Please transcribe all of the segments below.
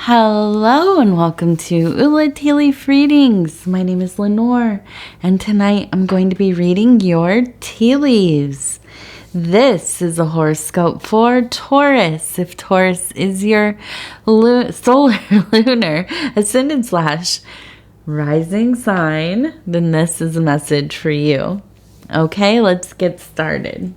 Hello and welcome to Ula Tea Leaf Readings. My name is Lenor and tonight I'm going to be reading your tea leaves. This is a horoscope for Taurus. If Taurus is your solar, lunar, ascendant / rising sign, then this is a message for you. Okay, let's get started.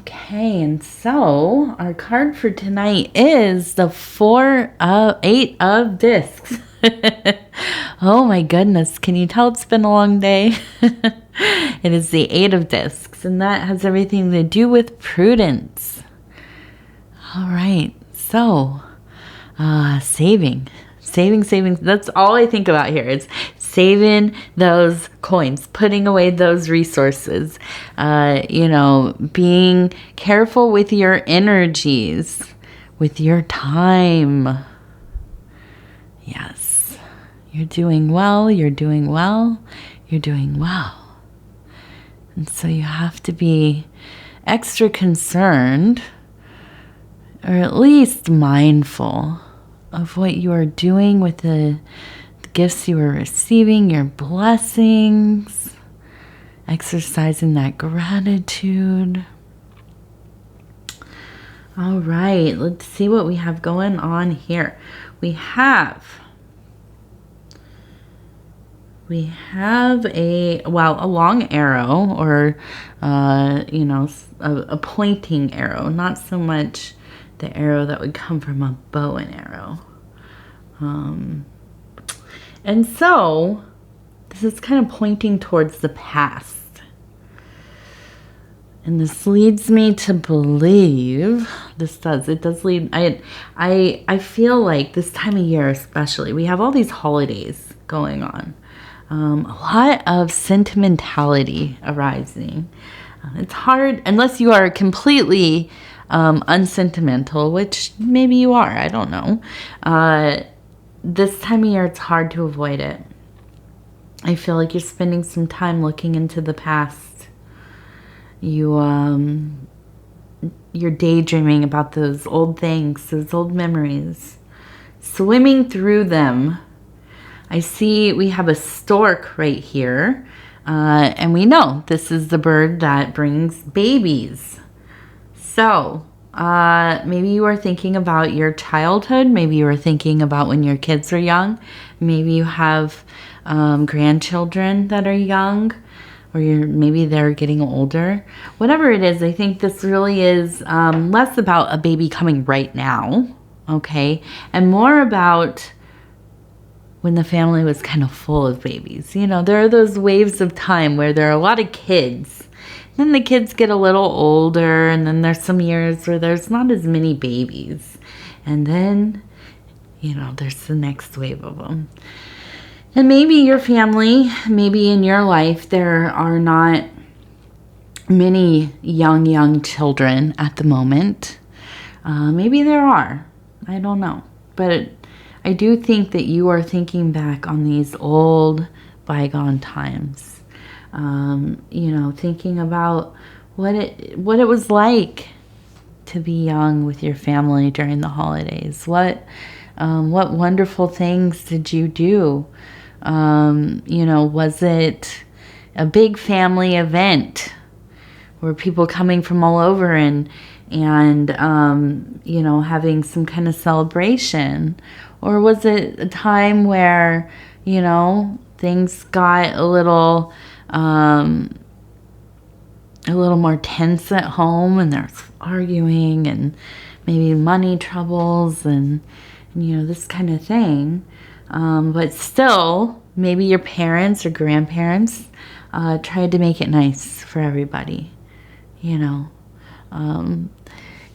Okay, and so our card for tonight is the 8 of discs. Oh my goodness, can you tell it's been a long day? It is the 8 of discs, and that has everything to do with prudence. All right, so saving. That's all I think about here. It's saving those coins, putting away those resources, being careful with your energies, with your time. Yes, you're doing well. And so you have to be extra concerned, or at least mindful of what you are doing with the gifts you are receiving, your blessings, exercising that gratitude. All right, let's see what we have going on here. We have a long arrow, or a pointing arrow, not so much the arrow that would come from a bow and arrow. And so this is kind of pointing towards the past. And this leads me to believe, it does lead, I feel like this time of year especially, we have all these holidays going on. A lot of sentimentality arising. It's hard, unless you are completely unsentimental, which maybe you are, I don't know. This time of year, it's hard to avoid it. I feel like you're spending some time looking into the past. You're daydreaming about those old things, those old memories, swimming through them. I see we have a stork right here, and we know this is the bird that brings babies. So maybe you are thinking about your childhood. Maybe you are thinking about when your kids are young. Maybe you have grandchildren that are young, or maybe they're getting older. Whatever it is, I think this really is less about a baby coming right now, okay, and more about when the family was kind of full of babies. You know, there are those waves of time where there are a lot of kids. Then the kids get a little older, and then there's some years where there's not as many babies. And then, there's the next wave of them. And maybe your family, maybe in your life, there are not many young children at the moment. Maybe there are. I don't know. But I do think that you are thinking back on these old, bygone times. Thinking about what it was like to be young with your family during the holidays. What wonderful things did you do? Was it a big family event? Were people coming from all over and having some kind of celebration? Or was it a time where, things got a little more tense at home, and there's arguing and maybe money troubles and this kind of thing. But still, maybe your parents or grandparents tried to make it nice for everybody.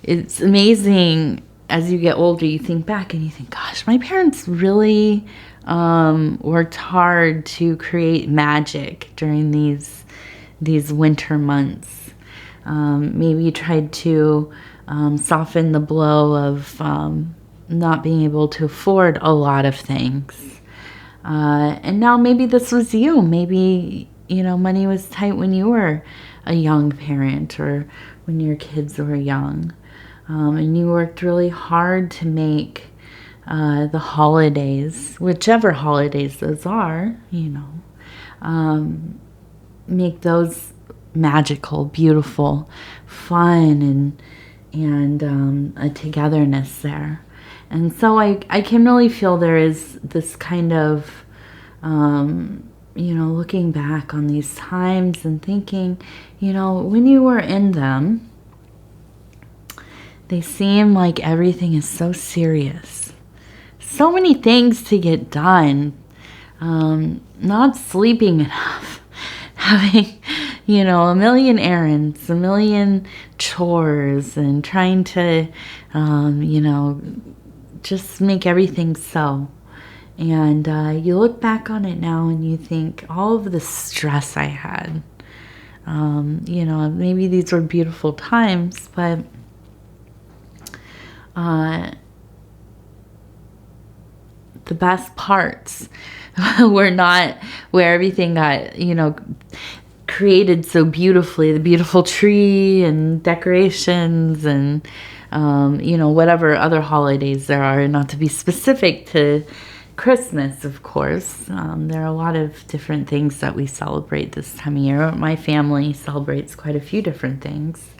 It's amazing as you get older, you think back and you think, gosh, my parents really worked hard to create magic during these winter months. Maybe you tried to soften the blow of not being able to afford a lot of things. And now maybe this was you. Maybe, money was tight when you were a young parent or when your kids were young. And you worked really hard to make the holidays, whichever holidays those are, make those magical, beautiful, fun, and a togetherness there. And so I can really feel there is this kind of, looking back on these times and thinking, when you were in them, they seem like everything is so serious. So many things to get done. Not sleeping enough. Having, a million errands, a million chores, and trying to, just make everything so. And you look back on it now and you think, all of the stress I had. Maybe these were beautiful times, but the best parts were not where everything got, created so beautifully. The beautiful tree and decorations and, whatever other holidays there are. Not to be specific to Christmas, of course. There are a lot of different things that we celebrate this time of year. My family celebrates quite a few different things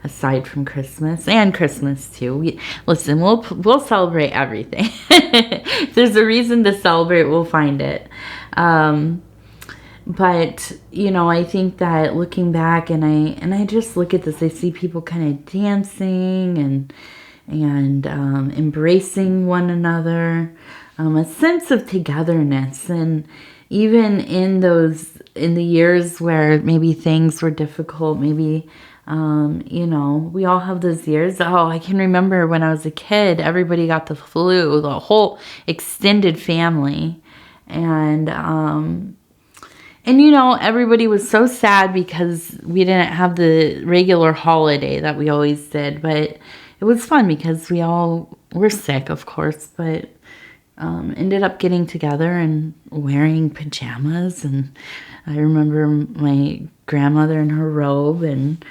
aside from Christmas, and Christmas too. We'll celebrate everything. If there's a reason to celebrate, we'll find it. But I think that looking back, and I just look at this, I see people kind of dancing and embracing one another, a sense of togetherness. And even in the years where maybe things were difficult, maybe we all have those years. Oh, I can remember when I was a kid, everybody got the flu, the whole extended family. And everybody was so sad because we didn't have the regular holiday that we always did. But it was fun because we all were sick, of course, but ended up getting together and wearing pajamas. And I remember my grandmother in her robe and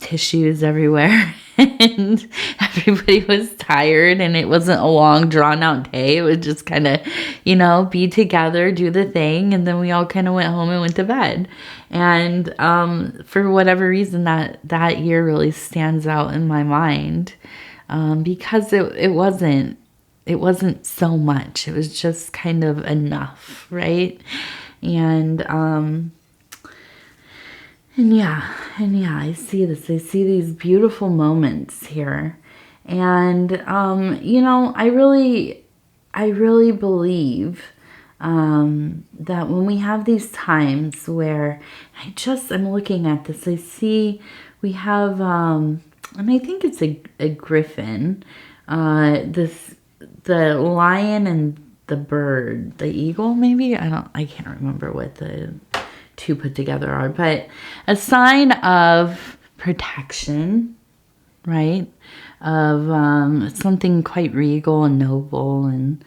tissues everywhere, and everybody was tired, and it wasn't a long drawn out day. It was just kind of, be together, do the thing, and then we all kind of went home and went to bed. And for whatever reason, that year really stands out in my mind, because it wasn't so much. It was just kind of enough, right? And yeah, I see this. I see these beautiful moments here. And, I really believe that when we have these times where I'm looking at this, I see we have, and I think it's a griffin, the lion and the bird, the eagle, maybe? I can't remember what the two put together are, but a sign of protection, right? Of something quite regal and noble and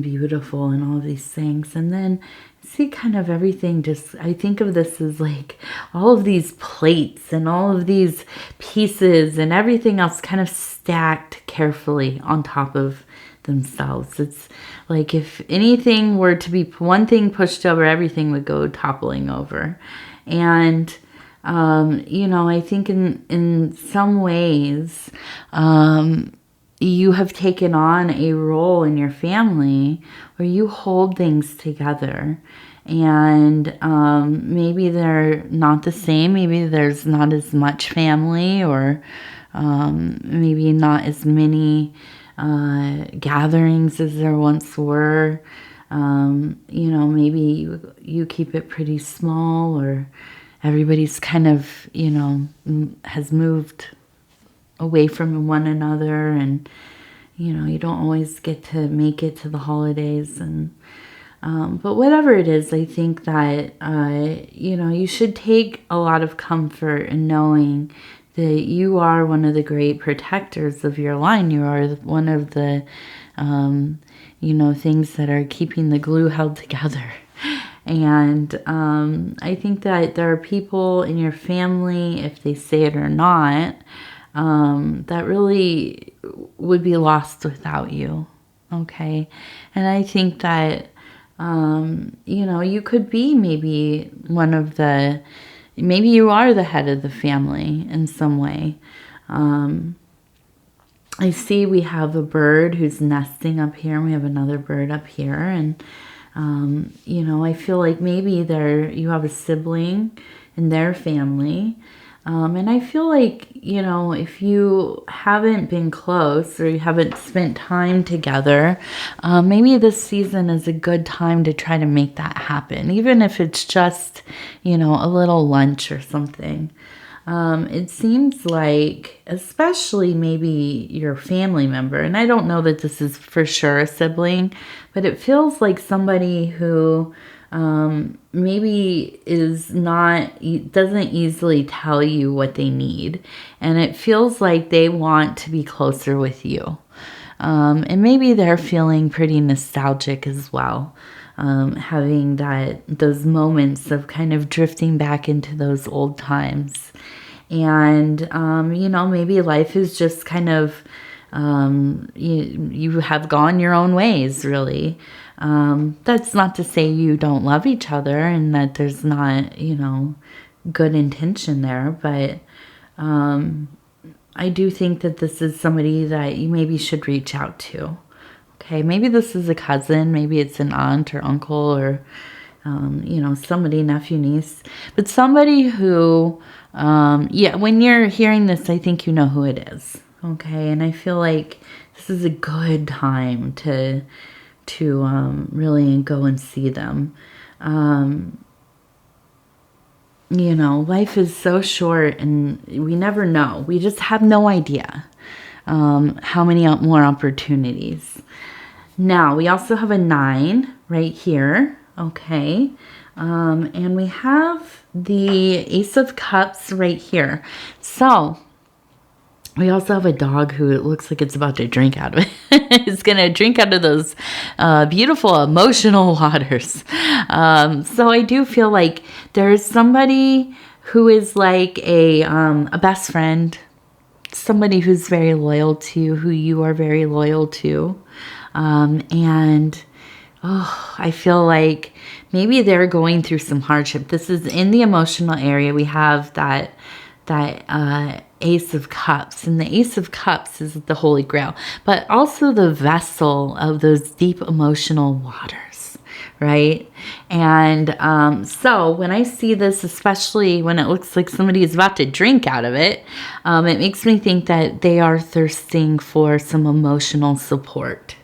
beautiful and all these things. And then see kind of everything, I think of this as like all of these plates and all of these pieces and everything else kind of stacked carefully on top of themselves. It's like if anything were to be one thing pushed over, everything would go toppling over. And I think in some ways you have taken on a role in your family where you hold things together. And maybe they're not the same. Maybe there's not as much family, or maybe not as many gatherings as there once were. Maybe you keep it pretty small, or everybody's kind of, has moved away from one another, and, you don't always get to make it to the holidays. And, but whatever it is, I think that, you should take a lot of comfort in knowing that you are one of the great protectors of your line. You are one of the you know, things that are keeping the glue held together. And I think that there are people in your family, if they say it or not, that really would be lost without you. Okay. And I think that, you know, you could be maybe maybe you are the head of the family in some way. I see we have a bird who's nesting up here, and we have another bird up here. And, you know, I feel like maybe you have a sibling in their family. And I feel like, you know, if you haven't been close or you haven't spent time together, maybe this season is a good time to try to make that happen, even if it's just, you know, a little lunch or something. It seems like, especially maybe your family member, and I don't know that this is for sure a sibling, but it feels like somebody who maybe doesn't easily tell you what they need. And it feels like they want to be closer with you. And maybe they're feeling pretty nostalgic as well. Having those moments of kind of drifting back into those old times. And, you know, maybe life is just kind of, you have gone your own ways, really. That's not to say you don't love each other and that there's not, you know, good intention there. But I do think that this is somebody that you maybe should reach out to. Okay, maybe this is a cousin, maybe it's an aunt or uncle or, you know, somebody, nephew, niece. But somebody who, yeah, when you're hearing this, I think you know who it is. Okay, and I feel like this is a good time to really go and see them. You know, life is so short and we never know. We just have no idea how many more opportunities. Now, we also have a 9 right here. Okay. And we have the Ace of Cups right here. So, we also have a dog who it looks like it's about to drink out of it. It's going to drink out of those beautiful emotional waters. So I do feel like there's somebody who is like a best friend, somebody who's very loyal to you, who you are very loyal to. And I feel like maybe they're going through some hardship. This is in the emotional area. We have that Ace of Cups, and the Ace of Cups is the Holy Grail, but also the vessel of those deep emotional waters, right? And so when I see this, especially when it looks like somebody is about to drink out of it, it makes me think that they are thirsting for some emotional support.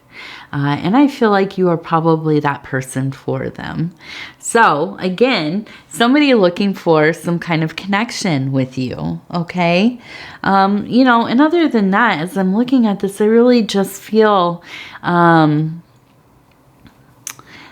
And I feel like you are probably that person for them. So again, somebody looking for some kind of connection with you. Okay. You know, and other than that, as I'm looking at this, I really just feel,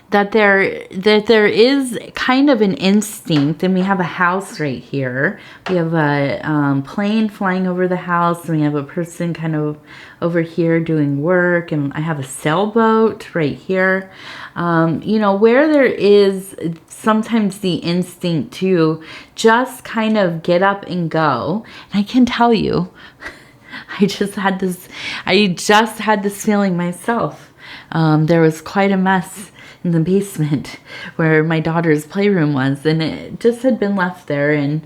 that there is kind of an instinct, and we have a house right here. We have a plane flying over the house, and we have a person kind of over here doing work, and I have a sailboat right here. You know, where there is sometimes the instinct to just kind of get up and go. And I can tell you, I just had this feeling myself. There was quite a mess in the basement where my daughter's playroom was, and it just had been left there. And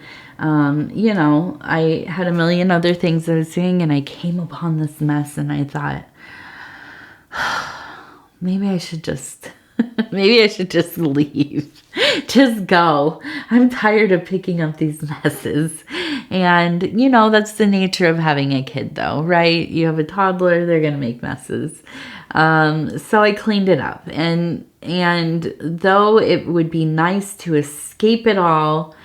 you know, I had a million other things I was doing, and I came upon this mess, and I thought, maybe I should just leave, just go. I'm tired of picking up these messes. And you know, that's the nature of having a kid though, right? You have a toddler, they're gonna make messes. So I cleaned it up, and though it would be nice to escape it all,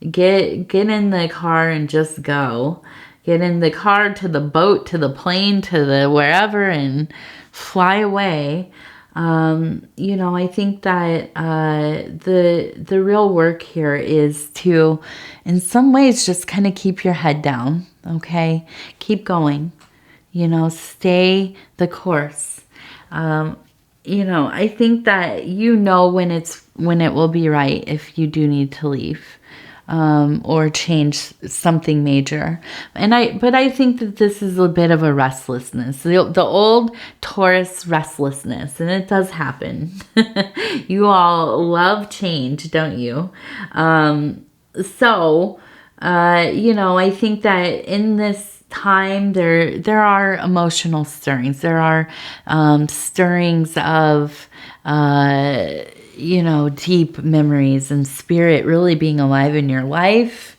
get in the car and just go, get in the car, to the boat, to the plane, to the wherever, and fly away. You know, I think that the real work here is to, in some ways, just kind of keep your head down. Okay, keep going. You know, stay the course. You know, I think that when it will be right if you do need to leave. Or change something major. But I think that this is a bit of a restlessness, the old Taurus restlessness, and it does happen. You all love change, don't you? You know, I think that in this time there are emotional stirrings. There are stirrings of you know, deep memories and spirit really being alive in your life,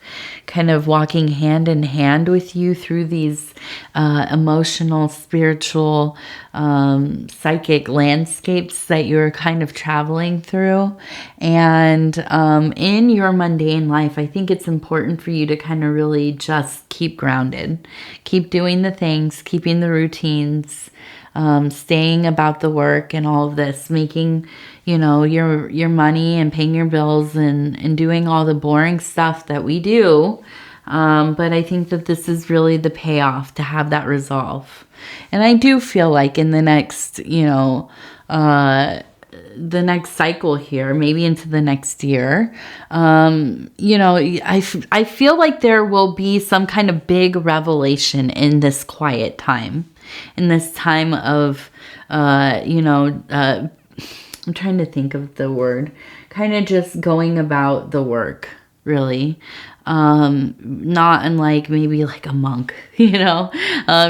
kind of walking hand in hand with you through these emotional, spiritual, psychic landscapes that you're kind of traveling through. And in your mundane life, I think it's important for you to kind of really just keep grounded, keep doing the things, keeping the routines, staying about the work and all of this, making, you know, your money and paying your bills and doing all the boring stuff that we do. But I think that this is really the payoff to have that resolve. And I do feel like in the next, you know, the next cycle here, maybe into the next year, you know, I feel like there will be some kind of big revelation in this quiet time, in this time of, you know, I'm trying to think of the word, kind of just going about the work, really. Not unlike maybe like a monk, you know,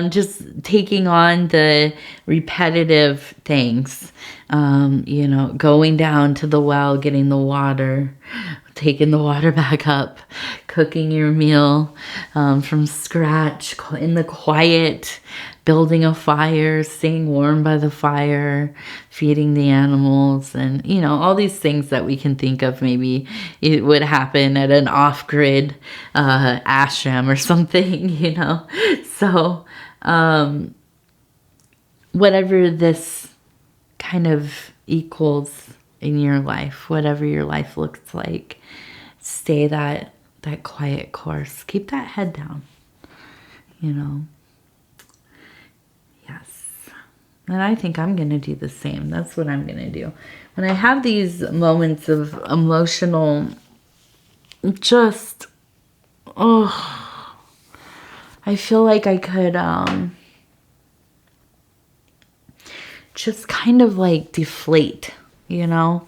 just taking on the repetitive things, you know, going down to the well, getting the water, taking the water back up, cooking your meal from scratch in the quiet, building a fire, staying warm by the fire, feeding the animals, and, you know, all these things that we can think of. Maybe it would happen at an off-grid ashram or something, you know. So whatever this kind of equals in your life, whatever your life looks like, stay that quiet course. Keep that head down, you know. Yes. And I think I'm going to do the same. That's what I'm going to do. When I have these moments of emotional, just, oh, I feel like I could just kind of like deflate, you know,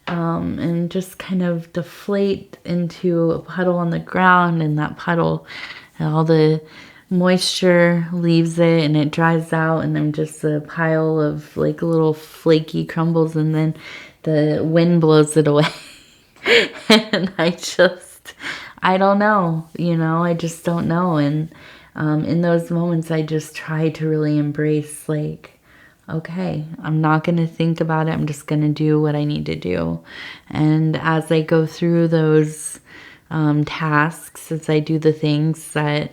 and just kind of deflate into a puddle on the ground, and that puddle, and all the moisture leaves it and it dries out, and then just a pile of like little flaky crumbles, and then the wind blows it away. And I don't know, you know, I just don't know. And in those moments, I just try to really embrace, like, okay, I'm not going to think about it. I'm just going to do what I need to do. And as I go through those tasks, as I do the things that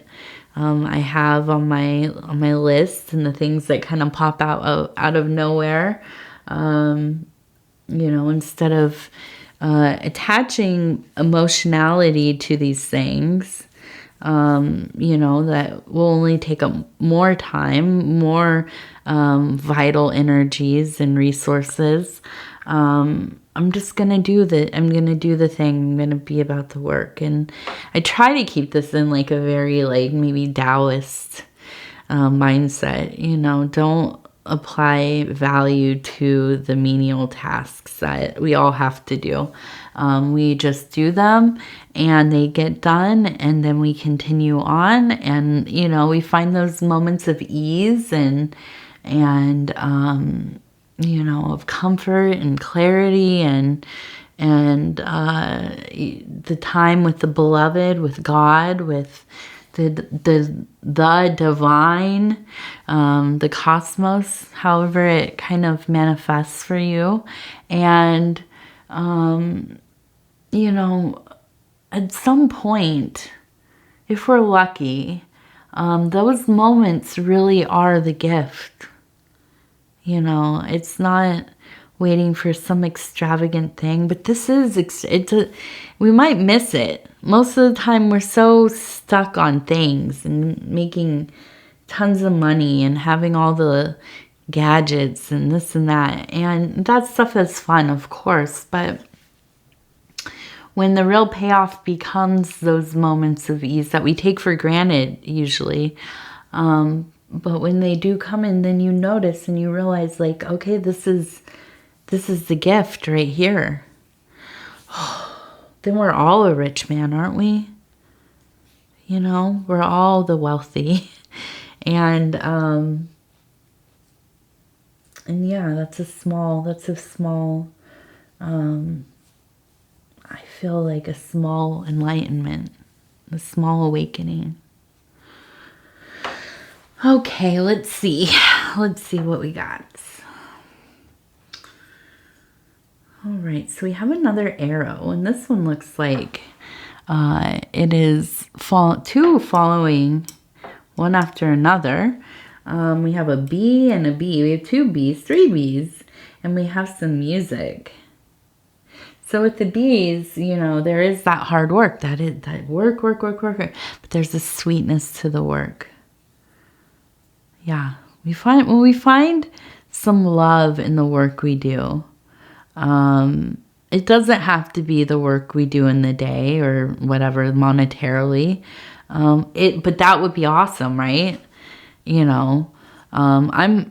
I have on my list, and the things that kind of pop out of nowhere, you know, instead of attaching emotionality to these things, you know, that will only take up more time, more vital energies and resources. I'm just going to do I'm going to do the thing. I'm going to be about the work. And I try to keep this in like a very like maybe Taoist mindset, you know, don't apply value to the menial tasks that we all have to do. We just do them and they get done, and then we continue on, and, you know, we find those moments of ease and you know, of comfort and clarity, and the time with the beloved, with God, with the divine, the cosmos, however it kind of manifests for you. And you know, at some point, if we're lucky, those moments really are the gift. You know, it's not waiting for some extravagant thing, but this is, we might miss it. Most of the time we're so stuck on things and making tons of money and having all the, gadgets and this and that. And that stuff is fun, of course, but when the real payoff becomes those moments of ease that we take for granted usually, but when they do come in, then you notice and you realize, like, okay, this is the gift right here. Then we're all a rich man, aren't we? You know, we're all the wealthy. And yeah, that's a small, I feel like a small enlightenment, a small awakening. Okay, let's see what we got. All right, so we have another arrow, and this one looks like it is two following one after another. We have a B and a B. We have two Bs, three Bs, and we have some music. So with the Bs, you know, there is that hard work, that work, but there's a sweetness to the work. Yeah, when we find some love in the work we do, it doesn't have to be the work we do in the day or whatever monetarily, but that would be awesome, right? You know, I'm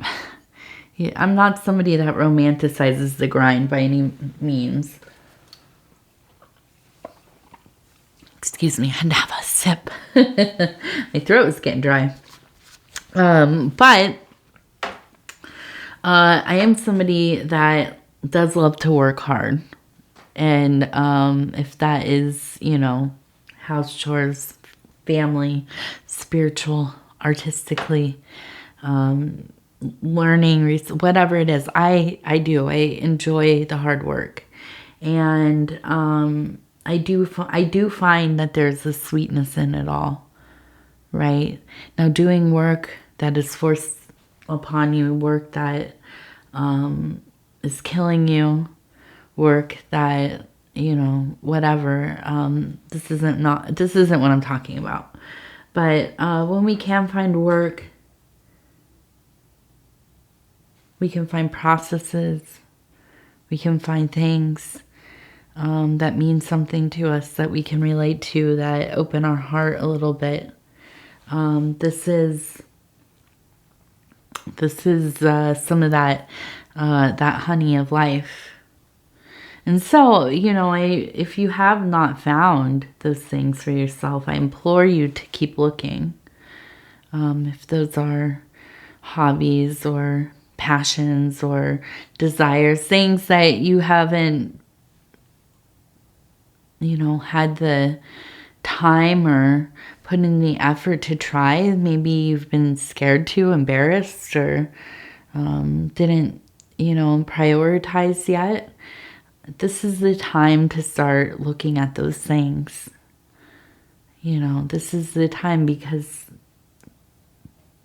not somebody that romanticizes the grind by any means. Excuse me, I had to have a sip. My throat was getting dry. But I am somebody that does love to work hard. And if that is, you know, house chores, family, spiritual, artistically, learning, whatever it is, I enjoy the hard work. And I do find that there's a sweetness in it all, right? Now, doing work that is forced upon you, work that is killing you, work that, you know, whatever, this isn't what I'm talking about. But when we can find work, we can find processes, we can find things that mean something to us, that we can relate to, that open our heart a little bit. This is some of that honey of life. And so, you know, if you have not found those things for yourself, I implore you to keep looking. If those are hobbies or passions or desires, things that you haven't, you know, had the time or put in the effort to try. Maybe you've been scared to, embarrassed, or didn't, you know, prioritize yet. This is the time to start looking at those things. You know, this is the time, because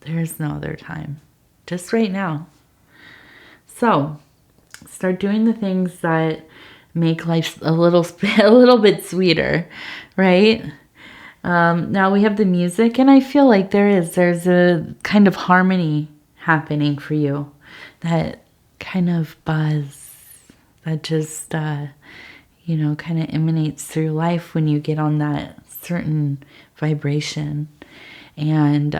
there's no other time. Just right now. So, start doing the things that make life a little bit sweeter, right? Now we have the music, and I feel like there's a kind of harmony happening for you, that kind of buzz that just, you know, kind of emanates through life when you get on that certain vibration. And,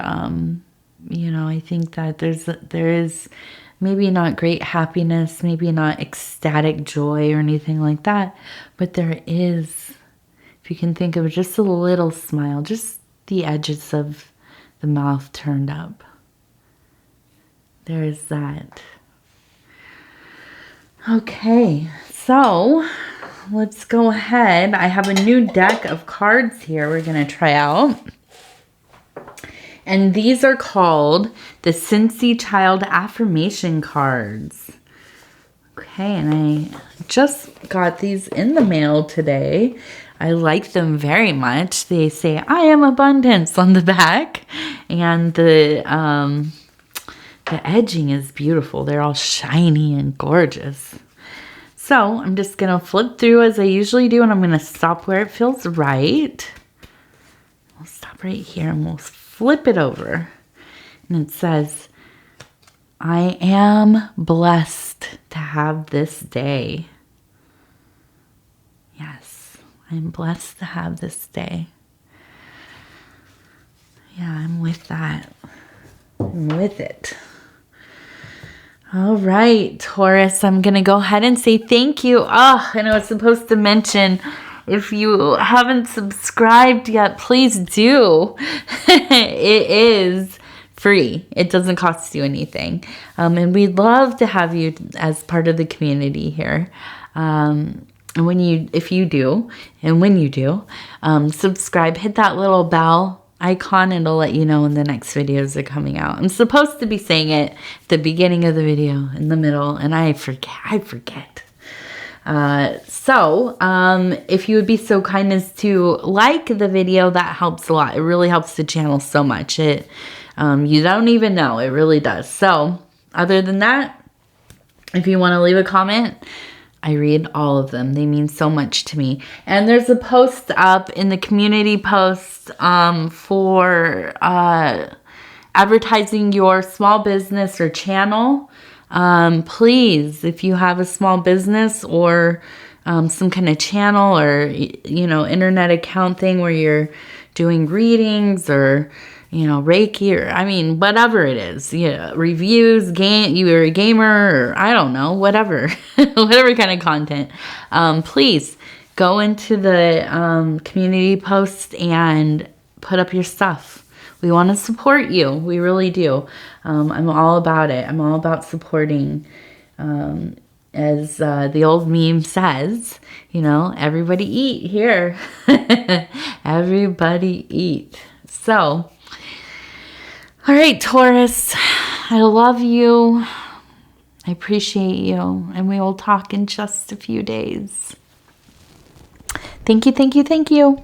you know, I think that there is maybe not great happiness, maybe not ecstatic joy or anything like that, but there is, if you can think of just a little smile, just the edges of the mouth turned up. There's that. Okay, so let's go ahead. I have a new deck of cards here we're going to try out. And these are called the Cincy Child Affirmation cards. Okay, and I just got these in the mail today. I like them very much. They say, "I am abundance" on the back. And the edging is beautiful. They're all shiny and gorgeous. So I'm just going to flip through as I usually do, and I'm going to stop where it feels right. We'll stop right here, and we'll flip it over. And it says, I am blessed to have this day. Yes, I'm blessed to have this day. Yeah, I'm with that. I'm with it. All right, Taurus, I'm going to go ahead and say thank you. Oh, and I was supposed to mention, if you haven't subscribed yet, please do. It is free. It doesn't cost you anything. And we'd love to have you as part of the community here. And when you do, subscribe, hit that little bell icon. It'll let you know when the next videos are coming out. I'm supposed to be saying it at the beginning of the video, in the middle, and I forget. So if you would be so kind as to like the video, that helps a lot. It really helps the channel so much. You don't even know. It really does. So other than that, if you want to leave a comment, I read all of them. They mean so much to me. And there's a post up in the community post for advertising your small business or channel. Please, if you have a small business or some kind of channel or, internet account thing where you're doing readings or, Reiki, or, whatever it is, reviews, you're a gamer, or I don't know, whatever, whatever kind of content, please go into the community post and put up your stuff. We want to support you. We really do. I'm all about it. I'm all about supporting, as the old meme says, everybody eat here. Everybody eat. So, all right, Taurus, I love you. I appreciate you. And we will talk in just a few days. Thank you, thank you, thank you.